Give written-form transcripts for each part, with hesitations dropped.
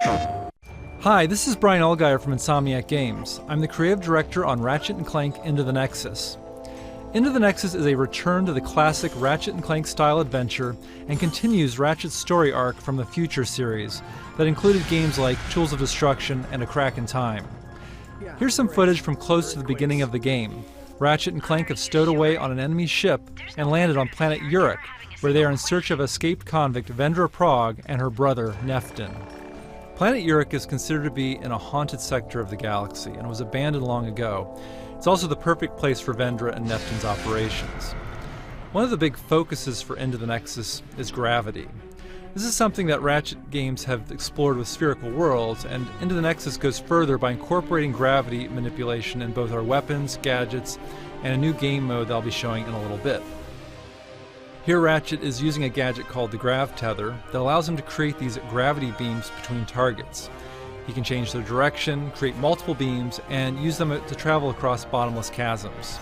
Hi, this is Brian Allgaier from Insomniac Games. I'm the creative director on Ratchet and Clank Into the Nexus. Into the Nexus is a return to the classic Ratchet and Clank style adventure and continues Ratchet's story arc from the Future series that included games like Tools of Destruction and A Crack in Time. Here's some footage from close to the beginning of the game. Ratchet and Clank have stowed away on an enemy ship and landed on planet Uruk, where they are in search of escaped convict Vendra Prague and her brother Neftin. Planet Uruk is considered to be in a haunted sector of the galaxy and was abandoned long ago. It's also the perfect place for Vendra and Neftin's operations. One of the big focuses for Into the Nexus is gravity. This is something that Ratchet games have explored with spherical worlds, and Into the Nexus goes further by incorporating gravity manipulation in both our weapons, gadgets, and a new game mode that I'll be showing in a little bit. Here Ratchet is using a gadget called the Grav Tether that allows him to create these gravity beams between targets. He can change their direction, create multiple beams, and use them to travel across bottomless chasms.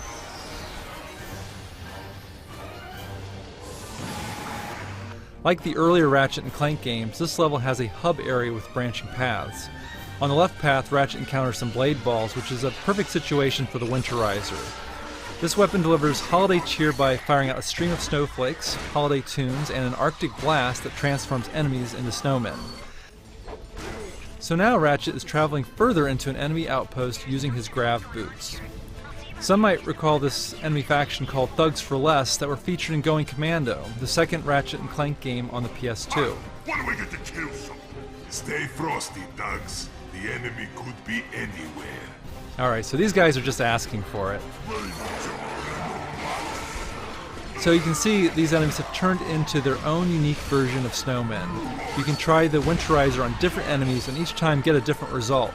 Like the earlier Ratchet and Clank games, this level has a hub area with branching paths. On the left path, Ratchet encounters some blade balls, which is a perfect situation for the Winterizer. This weapon delivers holiday cheer by firing out a stream of snowflakes, holiday tunes, and an Arctic blast that transforms enemies into snowmen. So now Ratchet is traveling further into an enemy outpost using his grav boots. Some might recall this enemy faction called Thugs for Less that were featured in Going Commando, the second Ratchet and Clank game on the PS2. What do we get to kill some? Stay frosty, Thugs. The enemy could be anywhere. Alright, so these guys are just asking for it. So you can see these enemies have turned into their own unique version of snowmen. You can try the Winterizer on different enemies and each time get a different result.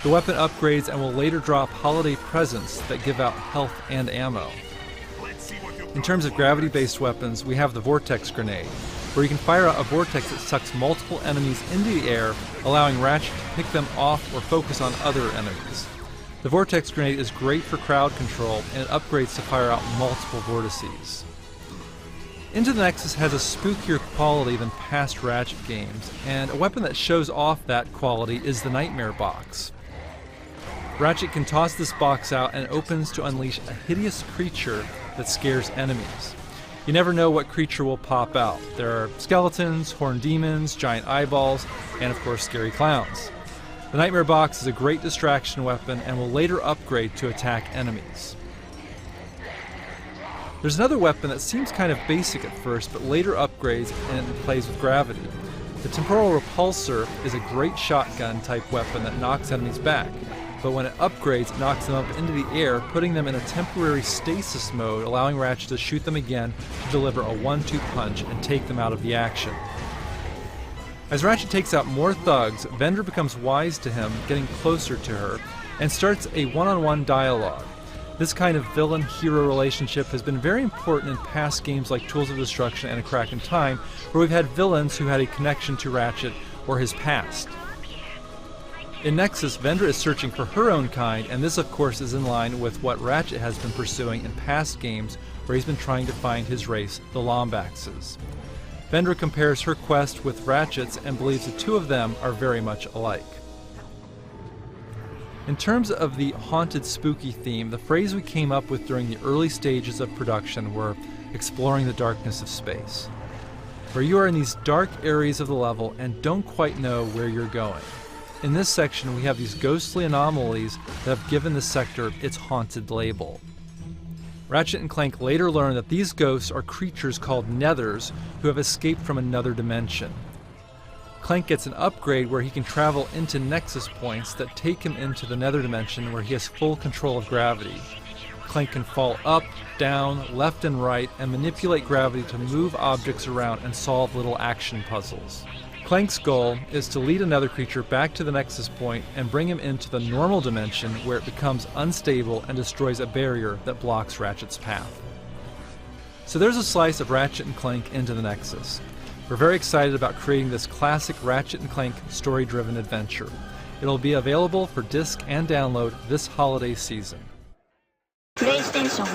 The weapon upgrades and will later drop holiday presents that give out health and ammo. In terms of gravity-based weapons, we have the Vortex Grenade, where you can fire out a vortex that sucks multiple enemies into the air, allowing Ratchet to pick them off or focus on other enemies. The Vortex Grenade is great for crowd control, and it upgrades to fire out multiple vortices. Into the Nexus has a spookier quality than past Ratchet games, and a weapon that shows off that quality is the Nightmare Box. Ratchet can toss this box out and it opens to unleash a hideous creature that scares enemies. You never know what creature will pop out. There are skeletons, horned demons, giant eyeballs, and of course scary clowns. The Nightmare Box is a great distraction weapon and will later upgrade to attack enemies. There's another weapon that seems kind of basic at first, but later upgrades and plays with gravity. The Temporal Repulsor is a great shotgun type weapon that knocks enemies back, but when it upgrades, it knocks them up into the air, putting them in a temporary stasis mode, allowing Ratchet to shoot them again to deliver a 1-2 punch and take them out of the action. As Ratchet takes out more thugs, Vendra becomes wise to him, getting closer to her, and starts a one-on-one dialogue. This kind of villain-hero relationship has been very important in past games like Tools of Destruction and A Crack in Time, where we've had villains who had a connection to Ratchet or his past. In Nexus, Vendra is searching for her own kind, and this of course is in line with what Ratchet has been pursuing in past games where he's been trying to find his race, the Lombaxes. Vendra compares her quest with Ratchet's and believes the two of them are very much alike. In terms of the haunted spooky theme, the phrase we came up with during the early stages of production were exploring the darkness of space, where you are in these dark areas of the level and don't quite know where you're going. In this section, we have these ghostly anomalies that have given the sector its haunted label. Ratchet and Clank later learn that these ghosts are creatures called Nethers who have escaped from another dimension. Clank gets an upgrade where he can travel into Nexus points that take him into the Nether dimension where he has full control of gravity. Clank can fall up, down, left and right, and manipulate gravity to move objects around and solve little action puzzles. Clank's goal is to lead another creature back to the Nexus point and bring him into the normal dimension where it becomes unstable and destroys a barrier that blocks Ratchet's path. So there's a slice of Ratchet and Clank Into the Nexus. We're very excited about creating this classic Ratchet and Clank story-driven adventure. It'll be available for disc and download this holiday season. PlayStation